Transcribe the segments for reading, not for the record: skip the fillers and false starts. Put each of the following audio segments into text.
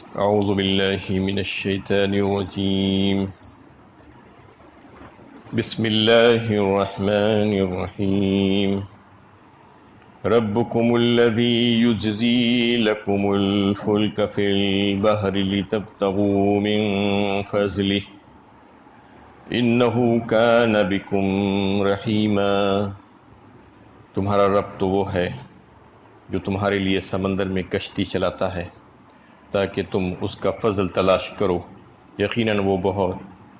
أعوذ بالله من الشيطان الرجيم بسم الله الرحمن الرحيم ربكم الذي يجزي لكم الفلك في البحر لتبتغوا من فضله إنه كان بكم رحيما۔ تمہارا رب تو وہ ہے جو تمہارے لیے سمندر میں کشتی چلاتا ہے تاکہ تم اس کا فضل تلاش کرو، یقیناً وہ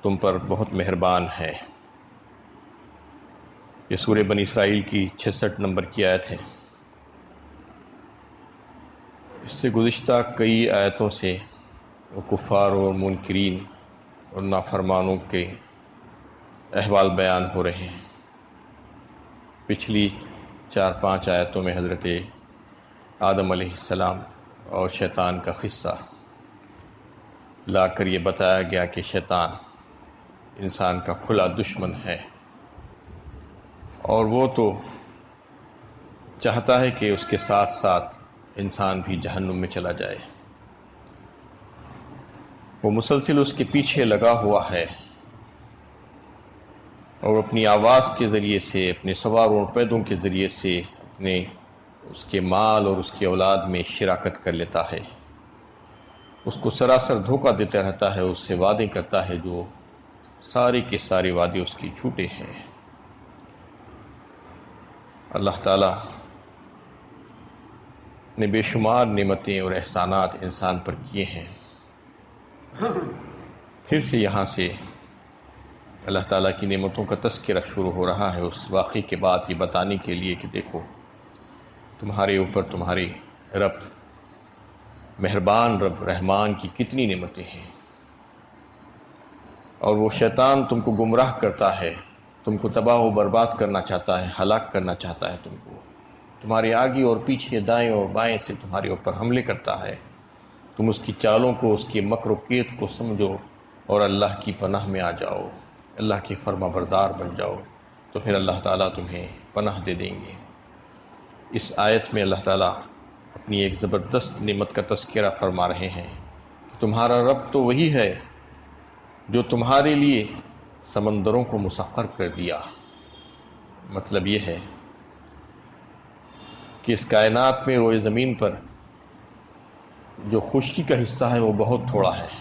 تم پر بہت مہربان ہے۔ یہ سورہ بنی اسرائیل کی 66 نمبر کی آیت ہے۔ اس سے گزشتہ کئی آیتوں سے وہ کفار اور منکرین اور نافرمانوں کے احوال بیان ہو رہے ہیں۔ پچھلی 4-5 آیتوں میں حضرت آدم علیہ السلام اور شیطان کا قصہ لا کر یہ بتایا گیا کہ شیطان انسان کا کھلا دشمن ہے، اور وہ تو چاہتا ہے کہ اس کے ساتھ ساتھ انسان بھی جہنم میں چلا جائے۔ وہ مسلسل اس کے پیچھے لگا ہوا ہے اور اپنی آواز کے ذریعے سے، اپنے سواروں اور پیدوں کے ذریعے سے اس کے مال اور اس کی اولاد میں شراکت کر لیتا ہے، اس کو سراسر دھوکہ دیتا رہتا ہے، اس سے وعدے کرتا ہے جو سارے کے سارے وعدے اس کی جھوٹے ہیں۔ اللہ تعالیٰ نے بے شمار نعمتیں اور احسانات انسان پر کیے ہیں۔ پھر سے یہاں سے اللہ تعالیٰ کی نعمتوں کا تذکرہ شروع ہو رہا ہے، اس واقعے کے بعد یہ بتانے کے لیے کہ دیکھو تمہارے اوپر تمہارے رب مہربان، رب رحمان کی کتنی نعمتیں ہیں، اور وہ شیطان تم کو گمراہ کرتا ہے، تم کو تباہ و برباد کرنا چاہتا ہے، ہلاک کرنا چاہتا ہے، تم کو تمہارے آگے اور پیچھے، دائیں اور بائیں سے تمہارے اوپر حملے کرتا ہے۔ تم اس کی چالوں کو، اس کے مکر و کید کو سمجھو اور اللہ کی پناہ میں آ جاؤ، اللہ کے فرما بردار بن جاؤ، تو پھر اللہ تعالیٰ تمہیں پناہ دے دیں گے۔ اس آیت میں اللہ تعالیٰ اپنی ایک زبردست نعمت کا تذکرہ فرما رہے ہیں کہ تمہارا رب تو وہی ہے جو تمہارے لیے سمندروں کو مسخر کر دیا۔ مطلب یہ ہے کہ اس کائنات میں روئے زمین پر جو خشکی کا حصہ ہے وہ بہت تھوڑا ہے،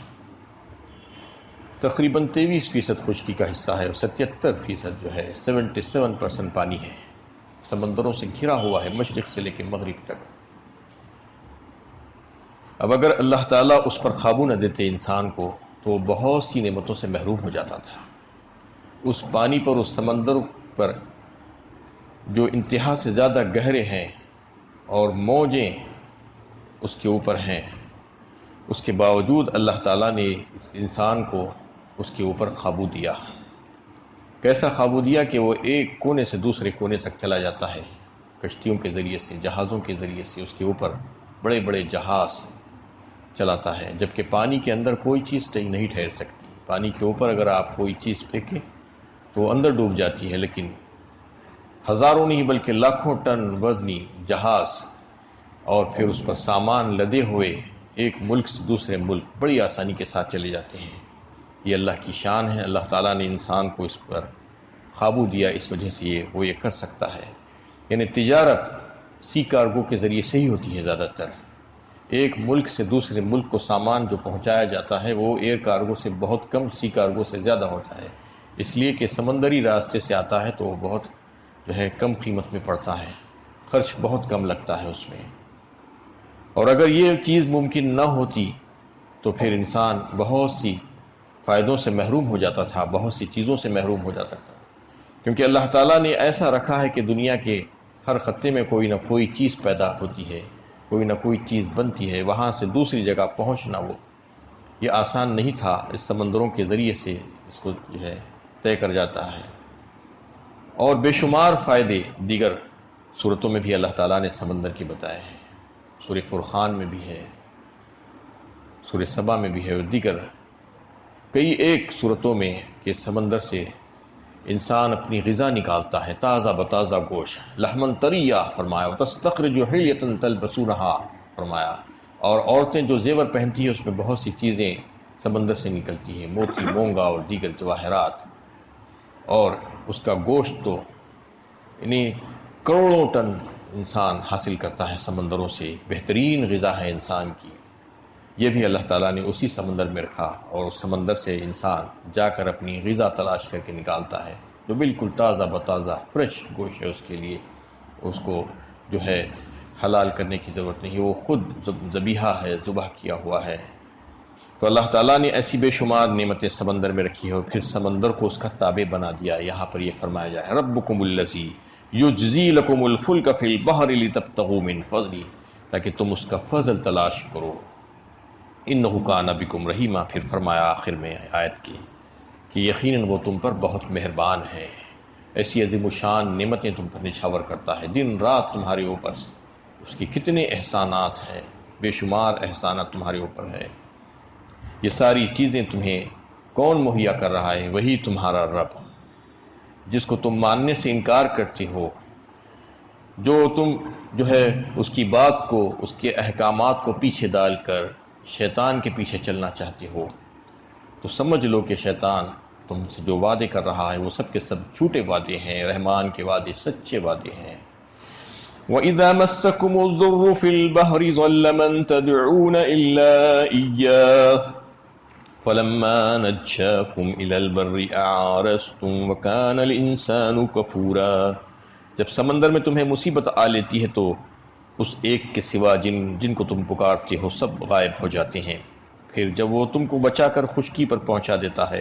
تقریباً 23% خشکی کا حصہ ہے، اور 77% جو ہے 77% پانی ہے، سمندروں سے گھرا ہوا ہے مشرق سے لے کے مغرب تک۔ اب اگر اللہ تعالیٰ اس پر قابو نہ دیتے انسان کو تو وہ بہت سی نعمتوں سے محروم ہو جاتا تھا۔ اس پانی پر، اس سمندر پر جو انتہا سے زیادہ گہرے ہیں اور موجیں اس کے اوپر ہیں، اس کے باوجود اللہ تعالیٰ نے اس انسان کو اس کے اوپر قابو دیا۔ کیسا قابو دیا کہ وہ ایک کونے سے دوسرے کونے تک چلا جاتا ہے، کشتیوں کے ذریعے سے، جہازوں کے ذریعے سے اس کے اوپر بڑے بڑے جہاز چلاتا ہے، جبکہ پانی کے اندر کوئی چیز نہیں ٹھہر سکتی۔ پانی کے اوپر اگر آپ کوئی چیز پھینکیں تو وہ اندر ڈوب جاتی ہے، لیکن ہزاروں نہیں بلکہ لاکھوں ٹن وزنی جہاز اور پھر اس پر سامان لدے ہوئے ایک ملک سے دوسرے ملک بڑی آسانی کے ساتھ چلے جاتے ہیں۔ یہ اللہ کی شان ہے، اللہ تعالیٰ نے انسان کو اس پر قابو دیا، اس وجہ سے وہ یہ کر سکتا ہے۔ یعنی تجارت سی کارگو کے ذریعے سے ہی ہوتی ہے زیادہ تر۔ ایک ملک سے دوسرے ملک کو سامان جو پہنچایا جاتا ہے وہ ایئر کارگو سے بہت کم، سی کارگو سے زیادہ ہوتا ہے، اس لیے کہ سمندری راستے سے آتا ہے تو وہ بہت کم قیمت میں پڑتا ہے، خرچ بہت کم لگتا ہے اس میں۔ اور اگر یہ چیز ممکن نہ ہوتی تو پھر انسان بہت سی فائدوں سے محروم ہو جاتا تھا، بہت سی چیزوں سے محروم ہو جاتا تھا، کیونکہ اللہ تعالیٰ نے ایسا رکھا ہے کہ دنیا کے ہر خطے میں کوئی نہ کوئی چیز پیدا ہوتی ہے، کوئی نہ کوئی چیز بنتی ہے، وہاں سے دوسری جگہ پہنچنا وہ یہ آسان نہیں تھا، اس سمندروں کے ذریعے سے اس کو طے کر جاتا ہے۔ اور بے شمار فائدے دیگر صورتوں میں بھی اللہ تعالیٰ نے سمندر کے بتائے ہیں، سورہ فرقان میں بھی ہے، سورہ سبا میں بھی ہے، اور دیگر کئی ایک صورتوں میں کہ سمندر سے انسان اپنی غذا نکالتا ہے، تازہ بتازہ گوشت، لحمن طریہ فرمایا، وتستخرج حلیۃ تلبسونہا فرمایا، اور عورتیں جو زیور پہنتی ہیں اس میں بہت سی چیزیں سمندر سے نکلتی ہیں، موتی، مونگا اور دیگر جواہرات، اور اس کا گوشت تو یعنی کروڑوں ٹن انسان حاصل کرتا ہے سمندروں سے، بہترین غذا ہے انسان کی۔ یہ بھی اللہ تعالیٰ نے اسی سمندر میں رکھا، اور اس سمندر سے انسان جا کر اپنی غذا تلاش کر کے نکالتا ہے، جو بالکل تازہ بتازہ فریش گوشت ہے اس کے لیے، اس کو جو ہے حلال کرنے کی ضرورت نہیں، وہ خود ذبیحہ ہے، ذبح کیا ہوا ہے۔ تو اللہ تعالیٰ نے ایسی بے شمار نعمتیں سمندر میں رکھی ہے، اور پھر سمندر کو اس کا تابع بنا دیا۔ یہاں پر یہ فرمایا جائے ربکم الذی یجزی لکم الفلک فی البحر لتبتغوا من فضلہ، تاکہ تم اس کا فضل تلاش کرو۔ انہ کان بکم رحیما، پھر فرمایا آخر میں آیت کی کہ یقیناً وہ تم پر بہت مہربان ہے، ایسی عظیم الشان نعمتیں تم پر نچھاور کرتا ہے، دن رات تمہارے اوپر اس کی کتنے احسانات ہیں، بے شمار احسانات تمہارے اوپر ہے۔ یہ ساری چیزیں تمہیں کون مہیا کر رہا ہے؟ وہی تمہارا رب، جس کو تم ماننے سے انکار کرتے ہو، جو تم جو ہے اس کی بات کو، اس کے احکامات کو پیچھے ڈال کر شیطان کے پیچھے چلنا چاہتے ہو، تو سمجھ لو کہ شیطان تم سے جو وعدے کر رہا ہے وہ سب کے سب جھوٹے وعدے ہیں، رحمان کے وعدے سچے وعدے ہیں۔ وَإِذَا مَسَّكُمُ الضُّرُّ فِي الْبَحْرِ ضَلَّ مَن تَدْعُونَ إِلَّا إِيَّاهُ فَلَمَّا نَجَّاكُمْ إِلَى الْبَرِّ أَعْرَضْتُمْ وَكَانَ الْإِنسَانُ كَفُورًا، جب سمندر میں تمہیں مصیبت آ لیتی ہے تو اس ایک کے سوا جن کو تم پکارتے ہو سب غائب ہو جاتے ہیں، پھر جب وہ تم کو بچا کر خشکی پر پہنچا دیتا ہے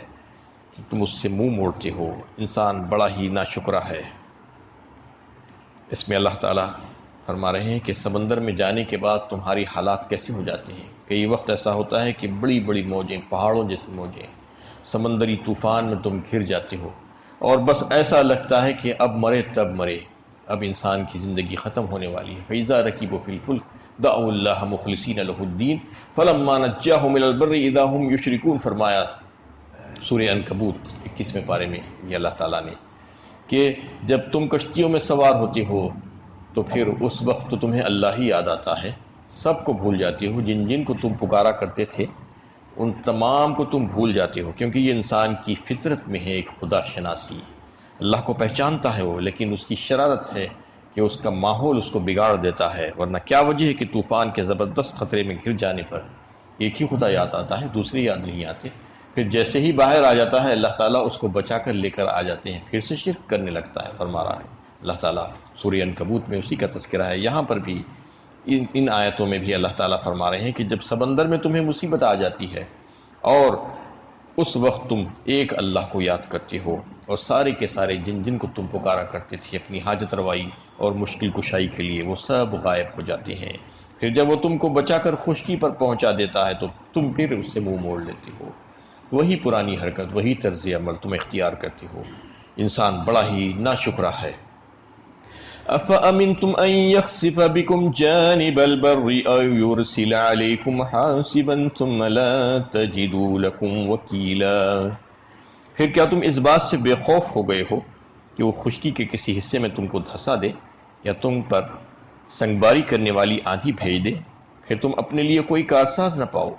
تو تم اس سے منہ موڑتے ہو۔ انسان بڑا ہی ناشکرا ہے۔ اس میں اللہ تعالیٰ فرما رہے ہیں کہ سمندر میں جانے کے بعد تمہاری حالات کیسے ہو جاتے ہیں۔ کئی وقت ایسا ہوتا ہے کہ بڑی بڑی موجیں، پہاڑوں جیسی موجیں، سمندری طوفان میں تم گر جاتے ہو، اور بس ایسا لگتا ہے کہ اب مرے تب مرے، اب انسان کی زندگی ختم ہونے والی ہے۔ فَإِذَا رَكِبُوا فِي الْفُلْكِ دَعُوا اللَّهَ مُخْلِصِينَ لَهُ الدِّينَ فَلَمَّا نَجَّاهُمْ إِلَى الْبَرِّ إِذَا هُمْ يُشْرِكُونَ، فرمایا سورہ عنکبوت 21ویں پارے میں یہ اللہ تعالیٰ نے کہ جب تم کشتیوں میں سوار ہوتے ہو تو پھر اس وقت تو تمہیں اللہ ہی یاد آتا ہے، سب کو بھول جاتے ہو، جن کو تم پکارا کرتے تھے ان تمام کو تم بھول جاتے ہو، کیونکہ یہ انسان کی فطرت میں ہے ایک خدا شناسی۔ اللہ کو پہچانتا ہے وہ، لیکن اس کی شرارت ہے کہ اس کا ماحول اس کو بگاڑ دیتا ہے، ورنہ کیا وجہ ہے کہ طوفان کے زبردست خطرے میں گر جانے پر ایک ہی خدا یاد آتا ہے، دوسرے یاد نہیں آتے، پھر جیسے ہی باہر آ جاتا ہے اللہ تعالیٰ اس کو بچا کر لے کر آ جاتے ہیں، پھر سے شرک کرنے لگتا ہے۔ فرما رہا ہے اللہ تعالیٰ سورہ عنکبوت میں اسی کا تذکرہ ہے۔ یہاں پر بھی ان آیتوں میں بھی اللہ تعالیٰ فرما رہے ہیں کہ جب سمندر میں تمہیں مصیبت آ جاتی ہے اور اس وقت تم ایک اللہ کو یاد کرتے ہو، اور سارے کے سارے جن کو تم پکارا کرتے تھے اپنی حاجت روائی اور مشکل کشائی کے لیے، وہ سب غائب ہو جاتے ہیں، پھر جب وہ تم کو بچا کر خشکی پر پہنچا دیتا ہے تو تم پھر اس سے منہ موڑ لیتے ہو۔ وہی پرانی حرکت، وہی طرز عمل تم اختیار کرتے ہو۔ انسان بڑا ہی ناشکرا ہے۔ أَفَأَمِنْتُمْ أَنْ يَخْسِفَ بِكُمْ جَانِبَ الْبَرِّ أَوْ يُرْسِلَ عَلَيْكُمْ حَاصِبًا ثُمَّ لَا تَجِدُوا لَكُمْ وَكِيلًا، پھر کیا تم اس بات سے بے خوف ہو گئے ہو کہ وہ خشکی کے کسی حصے میں تم کو دھسا دے یا تم پر سنگباری کرنے والی آندھی بھیج دے، پھر تم اپنے لیے کوئی کارساز نہ پاؤ۔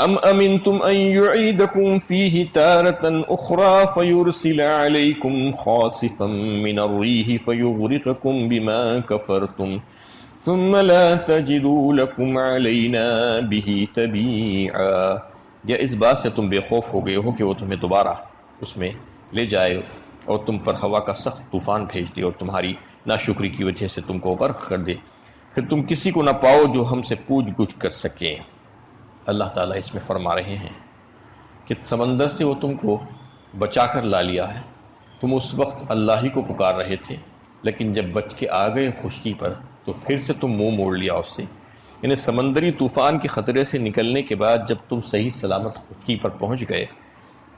ام امنتم ان يعيدكم فيه تارة اخرى فيرسل عليكم خاصفا من الريح فيغرقكم بما كفرتم ثم لا تجدوا لكم علينا به تبيعا، یا اس بات سے تم بے خوف ہو گئے ہو کہ وہ تمہیں دوبارہ اس میں لے جائے اور تم پر ہوا کا سخت طوفان بھیج دے اور تمہاری ناشکری کی وجہ سے تم کو غرق کر دے، پھر تم کسی کو نہ پاؤ جو ہم سے پوچھ گچھ کر سکیں۔ اللہ تعالیٰ اس میں فرما رہے ہیں کہ سمندر سے وہ تم کو بچا کر لا لیا ہے، تم اس وقت اللہ ہی کو پکار رہے تھے، لیکن جب بچ کے آ گئے خشکی پر تو پھر سے تم منہ موڑ لیا اس سے۔ یعنی سمندری طوفان کے خطرے سے نکلنے کے بعد جب تم صحیح سلامت خشکی پر پہنچ گئے،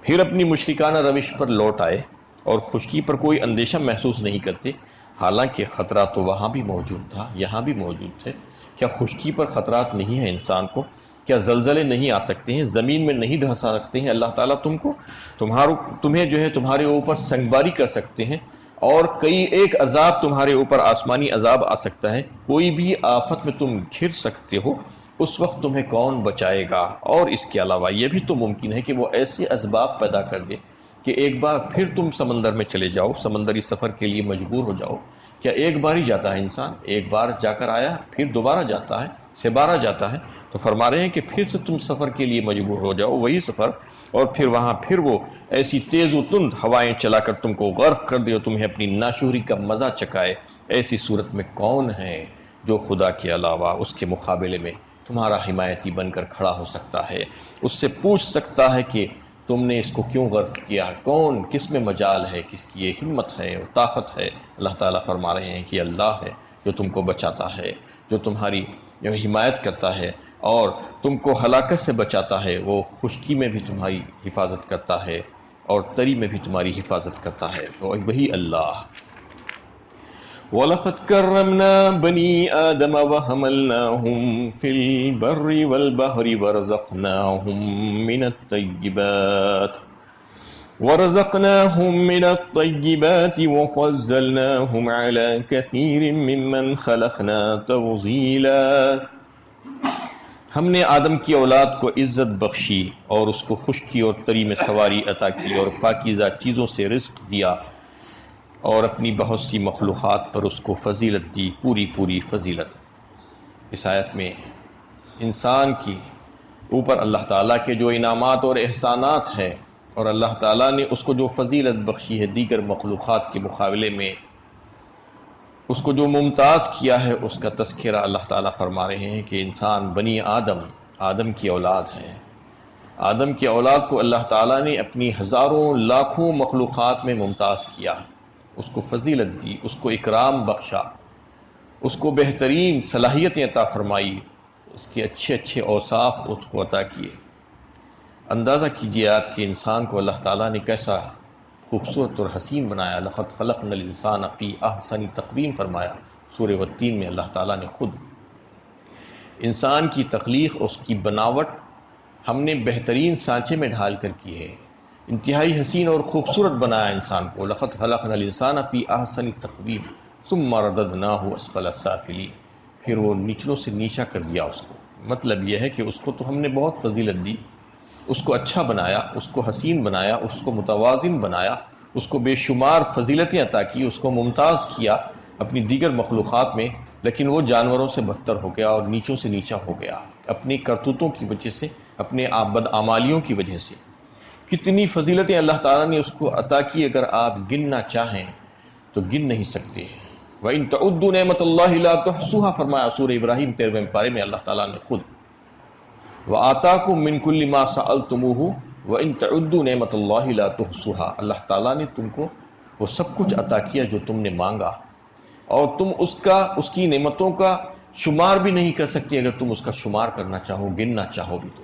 پھر اپنی مشرکانہ روش پر لوٹ آئے اور خشکی پر کوئی اندیشہ محسوس نہیں کرتے، حالانکہ خطرہ تو وہاں بھی موجود تھا، یہاں بھی موجود تھے۔ کیا خشکی پر خطرات نہیں ہیں انسان کو؟ کیا زلزلے نہیں آ سکتے ہیں؟ زمین میں نہیں دھسا سکتے ہیں اللہ تعالیٰ تم کو؟ تمہیں جو ہے تمہارے اوپر سنگباری کر سکتے ہیں، اور کئی ایک عذاب تمہارے اوپر آسمانی عذاب آ سکتا ہے، کوئی بھی آفت میں تم گھر سکتے ہو، اس وقت تمہیں کون بچائے گا؟ اور اس کے علاوہ یہ بھی تو ممکن ہے کہ وہ ایسے اسباب پیدا کر دے کہ ایک بار پھر تم سمندر میں چلے جاؤ، سمندری سفر کے لیے مجبور ہو جاؤ۔ کیا ایک بار ہی جاتا ہے انسان؟ ایک بار جا کر آیا پھر دوبارہ جاتا ہے، سے بارہ جاتا ہے؟ تو فرما رہے ہیں کہ پھر سے تم سفر کے لیے مجبور ہو جاؤ، وہی سفر، اور پھر وہاں پھر وہ ایسی تیز و تند ہوائیں چلا کر تم کو غرق کر دے اور تمہیں اپنی ناشکری کا مزہ چکھائے۔ ایسی صورت میں کون ہے جو خدا کے علاوہ اس کے مقابلے میں تمہارا حمایتی بن کر کھڑا ہو سکتا ہے، اس سے پوچھ سکتا ہے کہ تم نے اس کو کیوں غرق کیا؟ کون، کس میں مجال ہے، کس کی یہ ہمت ہے اور طاقت ہے؟ اللہ تعالیٰ فرما رہے ہیں کہ اللہ ہے جو تم کو بچاتا ہے، جو تمہاری حمایت کرتا ہے اور تم کو ہلاکت سے بچاتا ہے۔ وہ خشکی میں بھی تمہاری حفاظت کرتا ہے اور تری میں بھی تمہاری حفاظت کرتا ہے، تو وہی اللہ۔ وَلَقَدْ كَرَّمْنَا بَنِي آدَمَ وَحَمَلْنَاهُمْ فِي الْبَرِّ وَالْبَحْرِ وَرَزَقْنَاهُمْ مِنَ الطَّيِّبَاتِ وَفَضَّلْنَاهُمْ عَلَى كَثِيرٍ مِّمَّنْ خَلَقْنَا تَفْضِيلًا۔ ہم نے آدم کی اولاد کو عزت بخشی اور اس کو خشکی اور تری میں سواری عطا کی اور پاکیزہ چیزوں سے رزق دیا اور اپنی بہت سی مخلوقات پر اس کو فضیلت دی، پوری پوری فضیلت۔ اس آیت میں انسان کی اوپر اللہ تعالیٰ کے جو انعامات اور احسانات ہیں اور اللہ تعالیٰ نے اس کو جو فضیلت بخشی ہے دیگر مخلوقات کے مقابلے میں، اس کو جو ممتاز کیا ہے، اس کا تذکرہ اللہ تعالیٰ فرما رہے ہیں کہ انسان بنی آدم کی اولاد ہے۔ آدم کی اولاد کو اللہ تعالیٰ نے اپنی ہزاروں لاکھوں مخلوقات میں ممتاز کیا، اس کو فضیلت دی، اس کو اکرام بخشا، اس کو بہترین صلاحیتیں عطا فرمائی، اس کے اچھے اچھے اوصاف اس کو عطا کیے۔ اندازہ کیجئے آپ کہ انسان کو اللہ تعالیٰ نے کیسا خوبصورت اور حسین بنایا۔ لقد خلقنا الانسان فی احسن تقویم فرمایا سورہ والتین میں اللہ تعالیٰ نے خود۔ انسان کی تخلیق، اس کی بناوٹ ہم نے بہترین سانچے میں ڈھال کر کی ہے، انتہائی حسین اور خوبصورت بنایا انسان کو۔ لقد خلقنا الانسان فی احسن تقویم ثم رددناہ اسفل السافلین، پھر وہ نچلوں سے نیچا کر دیا اس کو۔ مطلب یہ ہے کہ اس کو تو ہم نے بہت فضیلت دی، اس کو اچھا بنایا، اس کو حسین بنایا، اس کو متوازن بنایا، اس کو بے شمار فضیلتیں عطا کی، اس کو ممتاز کیا اپنی دیگر مخلوقات میں، لیکن وہ جانوروں سے بدتر ہو گیا اور نیچوں سے نیچا ہو گیا اپنی کرتوتوں کی وجہ سے، اپنے بدعمالیوں کی وجہ سے۔ کتنی فضیلتیں اللہ تعالیٰ نے اس کو عطا کی، اگر آپ گننا چاہیں تو گن نہیں سکتے۔ وَإِن تَعُدُّوا نِعْمَةَ اللَّهِ لَا تُحْصُوهَا فرمایا سورہ ابراہیم 13ویں پارے میں اللہ تعالیٰ نے خود۔ وَآتَاكُم مِّن كُلِّ مَا سَأَلْتُمُوهُ وَإِن تَعُدُّوا نِعْمَةَ اللَّهِ لَا تُحْصُوهَا، اللہ تعالیٰ نے تم کو وہ سب کچھ عطا کیا جو تم نے مانگا، اور تم اس کی نعمتوں کا شمار بھی نہیں کر سکتے اگر تم اس کا شمار کرنا چاہو، گننا چاہو بھی۔ تو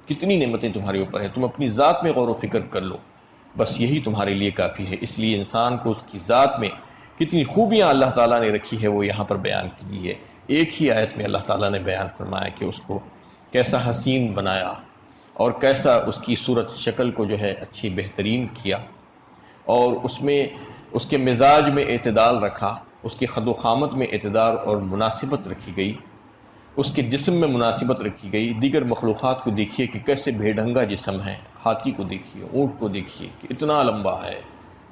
کتنی نعمتیں تمہارے اوپر ہیں، تم اپنی ذات میں غور و فکر کر لو، بس یہی تمہارے لیے کافی ہے۔ اس لیے انسان کو اس کی ذات میں کتنی خوبیاں اللہ تعالیٰ نے رکھی ہے وہ یہاں پر بیان کی ہے۔ ایک ہی آیت میں اللہ تعالیٰ نے بیان فرمایا کہ اس کو کیسا حسین بنایا اور کیسا اس کی صورت شکل کو جو ہے اچھی بہترین کیا، اور اس میں اس کے مزاج میں اعتدال رکھا، اس کے خد و خامت میں اعتدال اور مناسبت رکھی گئی، اس کے جسم میں مناسبت رکھی گئی۔ دیگر مخلوقات کو دیکھیے کہ کیسے بے ڈھنگا جسم ہے، ہاتھی کو دیکھیے، اونٹ کو دیکھیے کہ اتنا لمبا ہے،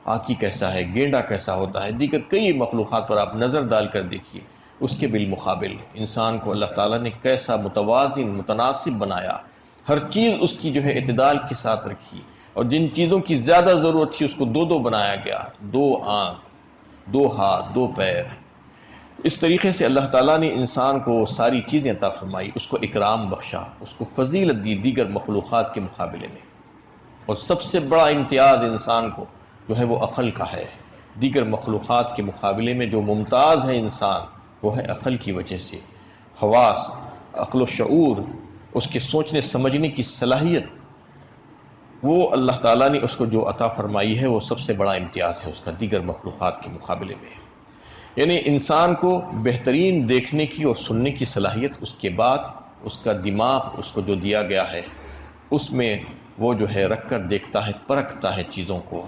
ہاتھی کیسا ہے، گینڈا کیسا ہوتا ہے، دیگر کئی مخلوقات پر آپ نظر ڈال کر دیکھیے۔ اس کے بالمقابل انسان کو اللہ تعالیٰ نے کیسا متوازن، متناسب بنایا، ہر چیز اس کی جو ہے اعتدال کے ساتھ رکھی، اور جن چیزوں کی زیادہ ضرورت تھی اس کو دو بنایا گیا، 2 آنکھ، 2 ہاتھ، 2 پیر۔ اس طریقے سے اللہ تعالیٰ نے انسان کو ساری چیزیں عطا فرمائی، اس کو اکرام بخشا، اس کو فضیلت دی دیگر مخلوقات کے مقابلے میں۔ اور سب سے بڑا امتیاز انسان کو جو ہے وہ عقل کا ہے۔ دیگر مخلوقات کے مقابلے میں جو ممتاز ہے انسان وہ ہے عقل کی وجہ سے۔ حواس، عقل و شعور، اس کے سوچنے سمجھنے کی صلاحیت، وہ اللہ تعالیٰ نے اس کو جو عطا فرمائی ہے وہ سب سے بڑا امتیاز ہے اس کا دیگر مخلوقات کے مقابلے میں۔ یعنی انسان کو بہترین دیکھنے کی اور سننے کی صلاحیت، اس کے بعد اس کا دماغ اس کو جو دیا گیا ہے اس میں وہ جو ہے رکھ کر دیکھتا ہے، پرکھتا ہے چیزوں کو،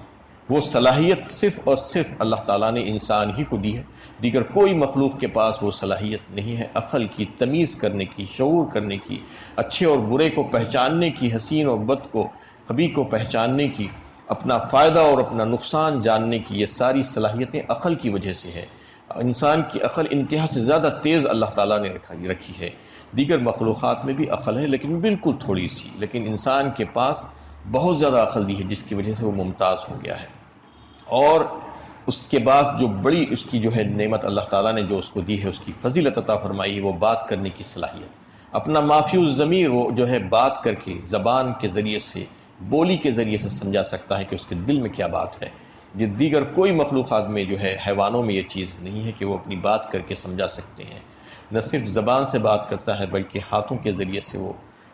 وہ صلاحیت صرف اور صرف اللہ تعالیٰ نے انسان ہی کو دی ہے، دیگر کوئی مخلوق کے پاس وہ صلاحیت نہیں ہے عقل کی، تمیز کرنے کی، شعور کرنے کی، اچھے اور برے کو پہچاننے کی، حسین اور بد کو، قبیح کو پہچاننے کی، اپنا فائدہ اور اپنا نقصان جاننے کی۔ یہ ساری صلاحیتیں عقل کی وجہ سے ہے۔ انسان کی عقل انتہا سے زیادہ تیز اللہ تعالیٰ نے رکھی ہے۔ دیگر مخلوقات میں بھی عقل ہے لیکن بالکل تھوڑی سی، لیکن انسان کے پاس بہت زیادہ عقل دی ہے جس کی وجہ سے وہ ممتاز ہو گیا ہے۔ اور اس کے بعد جو بڑی اس کی جو ہے نعمت اللہ تعالیٰ نے جو اس کو دی ہے، اس کی فضیلت عطا فرمائی ہے، وہ بات کرنے کی صلاحیت۔ اپنا مافی الضمیر وہ جو ہے بات کر کے، زبان کے ذریعے سے، بولی کے ذریعے سے سمجھا سکتا ہے کہ اس کے دل میں کیا بات ہے۔ یہ دیگر کوئی مخلوقات میں جو ہے، حیوانوں میں یہ چیز نہیں ہے کہ وہ اپنی بات کر کے سمجھا سکتے ہیں۔ نہ صرف زبان سے بات کرتا ہے بلکہ ہاتھوں کے ذریعے سے وہ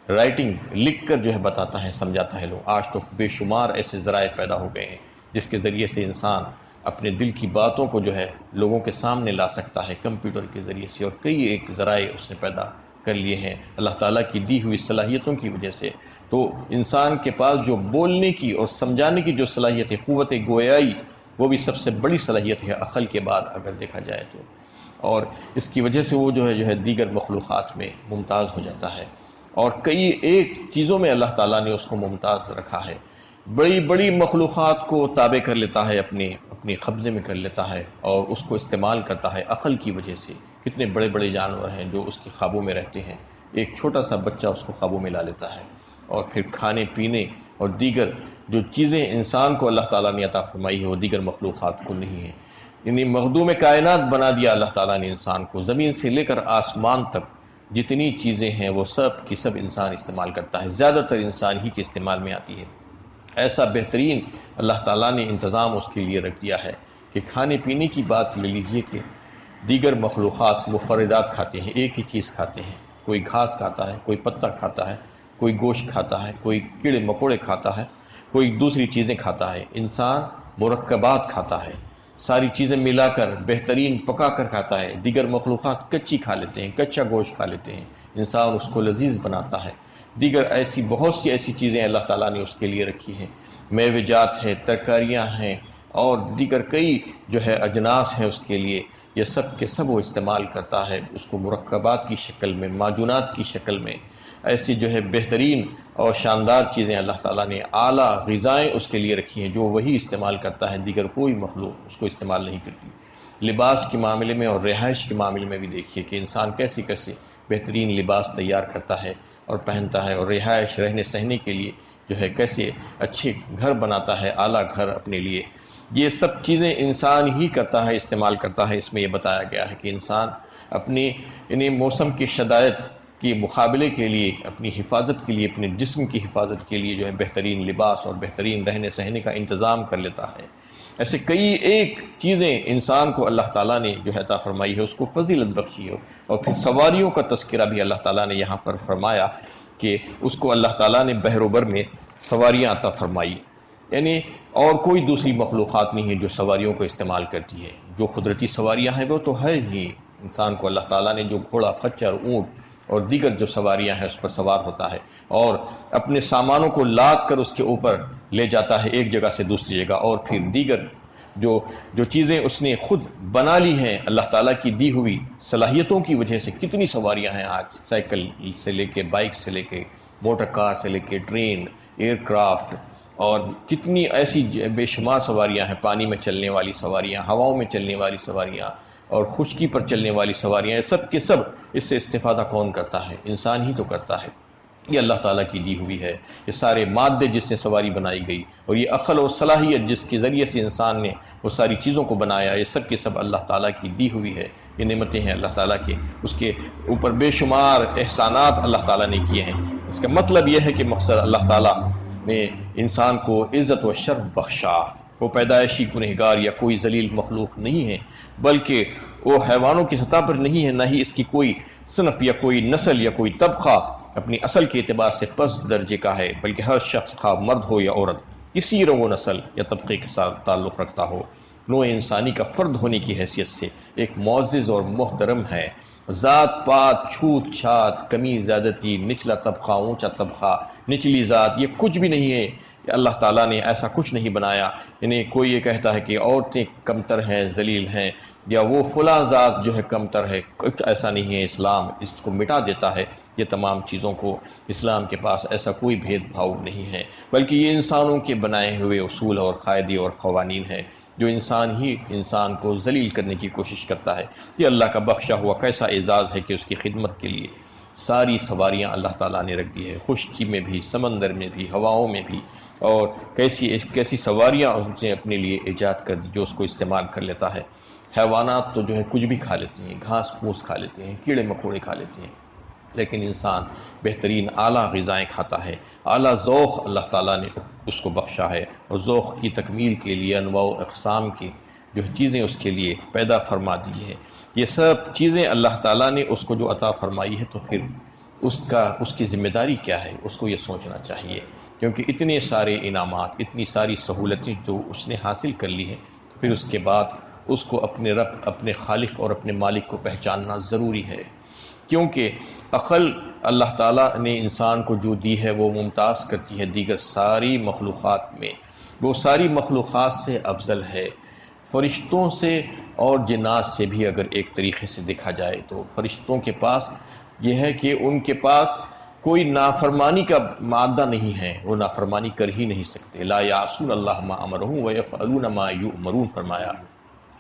رائٹنگ لکھ کر جو ہے بتاتا ہے، سمجھاتا ہے لوگ۔ آج تو بے شمار ایسے ذرائع پیدا ہو گئے ہیں جس کے ذریعے سے انسان اپنے دل کی باتوں کو جو ہے لوگوں کے سامنے لا سکتا ہے، کمپیوٹر کے ذریعے سے، اور کئی ایک ذرائع اس نے پیدا کر لیے ہیں اللہ تعالیٰ کی دی ہوئی صلاحیتوں کی وجہ سے۔ تو انسان کے پاس جو بولنے کی اور سمجھانے کی جو صلاحیت ہے، قوت گویائی، وہ بھی سب سے بڑی صلاحیت ہے عقل کے بعد اگر دیکھا جائے تو۔ اور اس کی وجہ سے وہ جو ہے دیگر مخلوقات میں ممتاز ہو جاتا ہے، اور کئی ایک چیزوں میں اللہ تعالیٰ نے اس کو ممتاز رکھا ہے۔ بڑی بڑی مخلوقات کو تابع کر لیتا ہے، اپنے قبضے میں کر لیتا ہے اور اس کو استعمال کرتا ہے عقل کی وجہ سے۔ کتنے بڑے بڑے جانور ہیں جو اس کے قابو میں رہتے ہیں، ایک چھوٹا سا بچہ اس کو قابو میں لا لیتا ہے۔ اور پھر کھانے پینے اور دیگر جو چیزیں انسان کو اللہ تعالیٰ نے عطا فرمائی ہے وہ دیگر مخلوقات کو نہیں ہے۔ یعنی مخدوم کائنات بنا دیا اللہ تعالیٰ نے انسان کو، زمین سے لے کر آسمان تک جتنی چیزیں ہیں وہ سب کی سب انسان استعمال کرتا ہے، زیادہ تر انسان ہی کے استعمال میں آتی ہے۔ ایسا بہترین اللہ تعالیٰ نے انتظام اس کے لیے رکھ دیا ہے کہ کھانے پینے کی بات لے لیجئے کہ دیگر مخلوقات مفردات کھاتے ہیں، ایک ہی چیز کھاتے ہیں، کوئی گھاس کھاتا ہے، کوئی پتا کھاتا ہے، کوئی گوشت کھاتا ہے، کوئی کیڑے مکوڑے کھاتا ہے، کوئی دوسری چیزیں کھاتا ہے۔ انسان مرکبات کھاتا ہے، ساری چیزیں ملا کر بہترین پکا کر کھاتا ہے۔ دیگر مخلوقات کچی کھا لیتے ہیں، کچا گوشت کھا لیتے ہیں، انسان اس کو لذیذ بناتا ہے۔ دیگر ایسی بہت سی ایسی چیزیں اللہ تعالیٰ نے اس کے لیے رکھی ہیں، میوے جات ہیں، ترکاریاں ہیں، اور دیگر کئی جو ہے اجناس ہیں اس کے لیے۔ یہ سب کے سب وہ استعمال کرتا ہے، اس کو مرکبات کی شکل میں، معجونات کی شکل میں، ایسی جو ہے بہترین اور شاندار چیزیں اللہ تعالیٰ نے، اعلیٰ غذائیں اس کے لیے رکھی ہیں جو وہی استعمال کرتا ہے، دیگر کوئی مخلوق اس کو استعمال نہیں کرتی۔ لباس کے معاملے میں اور رہائش کے معاملے میں بھی دیکھیے کہ انسان کیسے کیسے بہترین لباس تیار کرتا ہے اور پہنتا ہے، اور رہائش رہنے سہنے کے لیے جو ہے کیسے اچھے گھر بناتا ہے، اعلیٰ گھر اپنے لیے۔ یہ سب چیزیں انسان ہی کرتا ہے، استعمال کرتا ہے۔ اس میں یہ بتایا گیا ہے کہ انسان اپنی موسم کی شدائد کے مقابلے کے لیے، اپنی حفاظت کے لیے، اپنے جسم کی حفاظت کے لیے جو ہے بہترین لباس اور بہترین رہنے سہنے کا انتظام کر لیتا ہے۔ ایسے کئی ایک چیزیں انسان کو اللہ تعالیٰ نے جو ہے عطا فرمائی ہے، اس کو فضیلت بخشی ہو۔ اور پھر سواریوں کا تذکرہ بھی اللہ تعالیٰ نے یہاں پر فرمایا کہ اس کو اللہ تعالیٰ نے بحر و بر میں سواریاں عطا فرمائی، یعنی اور کوئی دوسری مخلوقات نہیں ہے جو سواریوں کو استعمال کرتی ہے۔ جو قدرتی سواریاں ہیں وہ تو ہے ہی، انسان کو اللہ تعالیٰ نے جو گھوڑا، خچر، اونٹ اور دیگر جو سواریاں ہیں اس پر سوار ہوتا ہے، اور اپنے سامانوں کو لاد کر اس کے اوپر لے جاتا ہے ایک جگہ سے دوسری جگہ، اور پھر دیگر جو چیزیں اس نے خود بنا لی ہیں اللہ تعالیٰ کی دی ہوئی صلاحیتوں کی وجہ سے۔ کتنی سواریاں ہیں آج، سائیکل سے لے کے، بائک سے لے کے، موٹر کار سے لے کے، ٹرین، ایئر کرافٹ، اور کتنی ایسی بے شمار سواریاں ہیں، پانی میں چلنے والی سواریاں، ہواؤں میں چلنے والی سواریاں، اور خشکی پر چلنے والی سواریاں۔ یہ سب کے سب اس سے استفادہ کون کرتا ہے؟ انسان ہی تو کرتا ہے۔ یہ اللہ تعالیٰ کی دی ہوئی ہے، یہ سارے مادے جس سے سواری بنائی گئی، اور یہ عقل اور صلاحیت جس کے ذریعے سے انسان نے وہ ساری چیزوں کو بنایا، یہ سب کے سب اللہ تعالیٰ کی دی ہوئی ہے۔ یہ نعمتیں ہیں اللہ تعالیٰ کے، اس کے اوپر بے شمار احسانات اللہ تعالیٰ نے کیے ہیں۔ اس کا مطلب یہ ہے کہ مقصد اللہ تعالیٰ نے انسان کو عزت و شرف بخشا۔ وہ پیدائشی گنہگار یا کوئی ذلیل مخلوق نہیں ہے، بلکہ وہ حیوانوں کی سطح پر نہیں ہے، نہ ہی اس کی کوئی صنف یا کوئی نسل یا کوئی طبقہ اپنی اصل کے اعتبار سے پست درجے کا ہے، بلکہ ہر شخص خواہ مرد ہو یا عورت، کسی رنگ و نسل یا طبقے کے ساتھ تعلق رکھتا ہو، نوع انسانی کا فرد ہونے کی حیثیت سے ایک معزز اور محترم ہے۔ ذات پات، چھوت چھات، کمی زیادتی، نچلا طبقہ، اونچا طبقہ، نچلی ذات، یہ کچھ بھی نہیں ہے۔ کہ اللہ تعالیٰ نے ایسا کچھ نہیں بنایا. یعنی کوئی یہ کہتا ہے کہ عورتیں کمتر ہیں، ذلیل ہیں، یا وہ فلاں ذات جو ہے کمتر ہے، کچھ ایسا نہیں ہے. اسلام اس کو مٹا دیتا ہے، یہ تمام چیزوں کو. اسلام کے پاس ایسا کوئی بھید بھاؤ نہیں ہے، بلکہ یہ انسانوں کے بنائے ہوئے اصول اور قاعدے اور قوانین ہیں، جو انسان ہی انسان کو ذلیل کرنے کی کوشش کرتا ہے. یہ اللہ کا بخشا ہوا کیسا اعزاز ہے کہ اس کی خدمت کے لیے ساری سواریاں اللہ تعالیٰ نے رکھ دی ہے، خشکی میں بھی، سمندر میں بھی، ہواؤں میں بھی. اور کیسی سواریاں اس نے اپنے لیے ایجاد کر دی جو اس کو استعمال کر لیتا ہے. حیوانات تو جو ہے کچھ بھی کھا لیتے ہیں، گھاس پھوس کھا لیتے ہیں، کیڑے مکوڑے کھا لیتے ہیں، لیکن انسان بہترین اعلیٰ غذائیں کھاتا ہے. اعلیٰ ذوق اللہ تعالیٰ نے اس کو بخشا ہے، اور ذوق کی تکمیل کے لیے انواع و اقسام کی جو چیزیں اس کے لیے پیدا فرما دی ہے. یہ سب چیزیں اللہ تعالیٰ نے اس کو جو عطا فرمائی ہے، تو پھر اس کی ذمہ داری کیا ہے، اس کو یہ سوچنا چاہیے. کیونکہ اتنے سارے انعامات، اتنی ساری سہولتیں جو اس نے حاصل کر لی ہیں، پھر اس کے بعد اس کو اپنے رب، اپنے خالق اور اپنے مالک کو پہچاننا ضروری ہے. کیونکہ عقل اللہ تعالیٰ نے انسان کو جو دی ہے وہ ممتاز کرتی ہے دیگر ساری مخلوقات میں. وہ ساری مخلوقات سے افضل ہے. فرشتوں سے اور جنات سے بھی اگر ایک طریقے سے دیکھا جائے تو فرشتوں کے پاس یہ ہے کہ ان کے پاس کوئی نافرمانی کا مادہ نہیں ہے، وہ نافرمانی کر ہی نہیں سکتے. لا یعصون اللہ ما امرهم ویفعلون ما یؤمرون فرمایا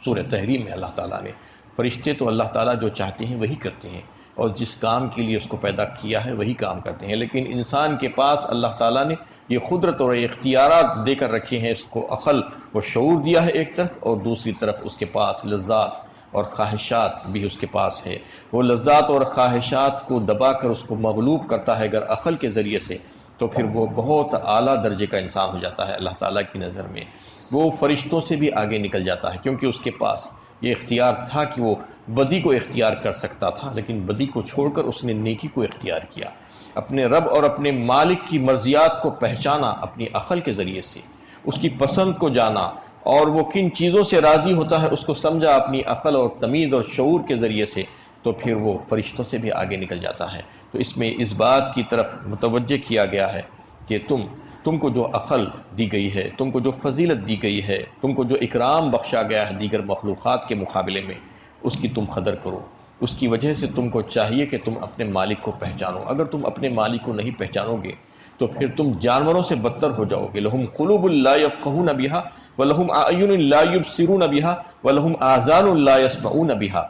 سورہ تحریم میں اللہ تعالیٰ نے. فرشتے تو اللہ تعالیٰ جو چاہتے ہیں وہی کرتے ہیں، اور جس کام کے لیے اس کو پیدا کیا ہے وہی کام کرتے ہیں. لیکن انسان کے پاس اللہ تعالیٰ نے یہ قدرت اور اختیارات دے کر رکھے ہیں. اس کو عقل و شعور دیا ہے ایک طرف، اور دوسری طرف اس کے پاس لذات اور خواہشات بھی اس کے پاس ہے. وہ لذات اور خواہشات کو دبا کر اس کو مغلوب کرتا ہے اگر عقل کے ذریعے سے، تو پھر وہ بہت اعلیٰ درجے کا انسان ہو جاتا ہے اللہ تعالیٰ کی نظر میں. وہ فرشتوں سے بھی آگے نکل جاتا ہے، کیونکہ اس کے پاس یہ اختیار تھا کہ وہ بدی کو اختیار کر سکتا تھا، لیکن بدی کو چھوڑ کر اس نے نیکی کو اختیار کیا. اپنے رب اور اپنے مالک کی مرضیات کو پہچانا اپنی عقل کے ذریعے سے، اس کی پسند کو جانا، اور وہ کن چیزوں سے راضی ہوتا ہے اس کو سمجھا اپنی عقل اور تمیز اور شعور کے ذریعے سے، تو پھر وہ فرشتوں سے بھی آگے نکل جاتا ہے. تو اس میں اس بات کی طرف متوجہ کیا گیا ہے کہ تم کو جو عقل دی گئی ہے، تم کو جو فضیلت دی گئی ہے، تم کو جو اکرام بخشا گیا ہے دیگر مخلوقات کے مقابلے میں، اس کی تم قدر کرو. اس کی وجہ سے تم کو چاہیے کہ تم اپنے مالک کو پہچانو. اگر تم اپنے مالک کو نہیں پہچانو گے تو پھر تم جانوروں سے بدتر ہو جاؤ گے. لہم قلوب لا یفقہون بہا ولہم اعین لا یبصرون بہا ولہم آذان لا یسمعون بہا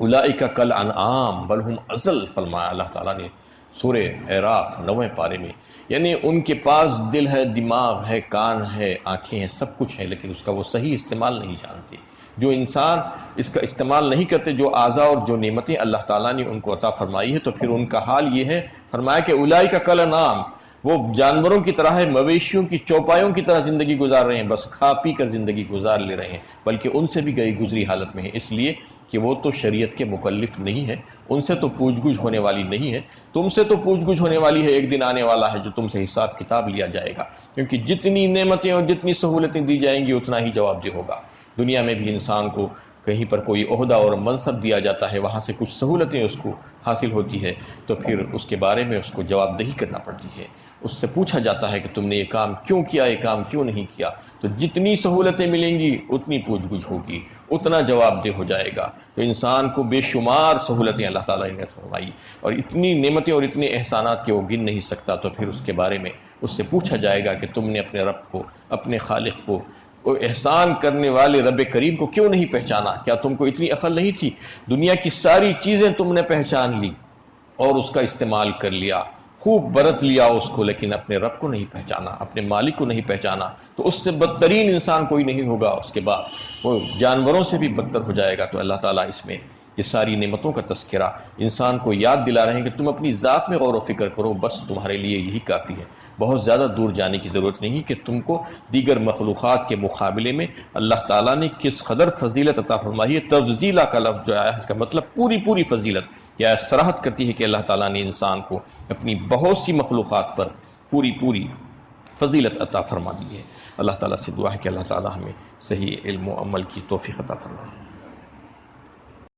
اولئک کالانعام بل ہم اضل فرمایا اللہ تعالیٰ نے سورہ اعراف 9 پارے میں. یعنی ان کے پاس دل ہے، دماغ ہے، کان ہے، آنکھیں ہیں، سب کچھ ہے، لیکن اس کا وہ صحیح استعمال نہیں جانتے. جو انسان اس کا استعمال نہیں کرتے، جو اعضاء اور جو نعمتیں اللہ تعالیٰ نے ان کو عطا فرمائی ہے، تو پھر ان کا حال یہ ہے، فرمایا کہ اولئک کالانعام، وہ جانوروں کی طرح ہے، مویشیوں کی چوپایوں کی طرح زندگی گزار رہے ہیں، بس کھا پی کر زندگی گزار لے رہے ہیں، بلکہ ان سے بھی گئی گزری حالت میں ہیں. اس لیے کہ وہ تو شریعت کے مکلف نہیں ہے، ان سے تو پوچھ گچھ ہونے والی نہیں ہے. تم سے تو پوچھ گچھ ہونے والی ہے، ایک دن آنے والا ہے جو تم سے حساب کتاب لیا جائے گا. کیونکہ جتنی نعمتیں اور جتنی سہولتیں دی جائیں گی اتنا ہی جواب دہ ہوگا. دنیا میں بھی انسان کو کہیں پر کوئی عہدہ اور منصب دیا جاتا ہے، وہاں سے کچھ سہولتیں اس کو حاصل ہوتی ہے، تو پھر اس کے بارے میں اس کو جواب دہی کرنا پڑتی ہے. اس سے پوچھا جاتا ہے کہ تم نے یہ کام کیوں کیا، یہ کام کیوں نہیں کیا. تو جتنی سہولتیں ملیں گی اتنی پوچھ گچھ ہوگی، اتنا جواب دہ ہو جائے گا. تو انسان کو بے شمار سہولتیں اللہ تعالیٰ نے فرمائی، اور اتنی نعمتیں اور اتنے احسانات کہ وہ گن نہیں سکتا. تو پھر اس کے بارے میں اس سے پوچھا جائے گا کہ تم نے اپنے رب کو، اپنے خالق کو، وہ احسان کرنے والے رب کریم کو کیوں نہیں پہچانا؟ کیا تم کو اتنی عقل نہیں تھی؟ دنیا کی ساری چیزیں تم نے پہچان لی اور اس کا استعمال کر لیا، خوب برت لیا اس کو، لیکن اپنے رب کو نہیں پہچانا، اپنے مالک کو نہیں پہچانا. تو اس سے بدترین انسان کوئی نہیں ہوگا. اس کے بعد وہ جانوروں سے بھی بدتر ہو جائے گا. تو اللہ تعالیٰ اس میں یہ ساری نعمتوں کا تذکرہ انسان کو یاد دلا رہے ہیں کہ تم اپنی ذات میں غور و فکر کرو، بس تمہارے لیے یہی کافی ہے. بہت زیادہ دور جانے کی ضرورت نہیں کہ تم کو دیگر مخلوقات کے مقابلے میں اللہ تعالیٰ نے کس قدر فضیلت عطا فرمائی ہے. تفضیلہ کا لفظ جو آیا ہے اس کا مطلب پوری فضیلت، یا صراحت کرتی ہے کہ اللہ تعالیٰ نے انسان کو اپنی بہت سی مخلوقات پر پوری فضیلت عطا فرما دی ہے. اللہ تعالیٰ سے دعا ہے کہ اللہ تعالیٰ ہمیں صحیح علم و عمل کی توفیق عطا فرمائے.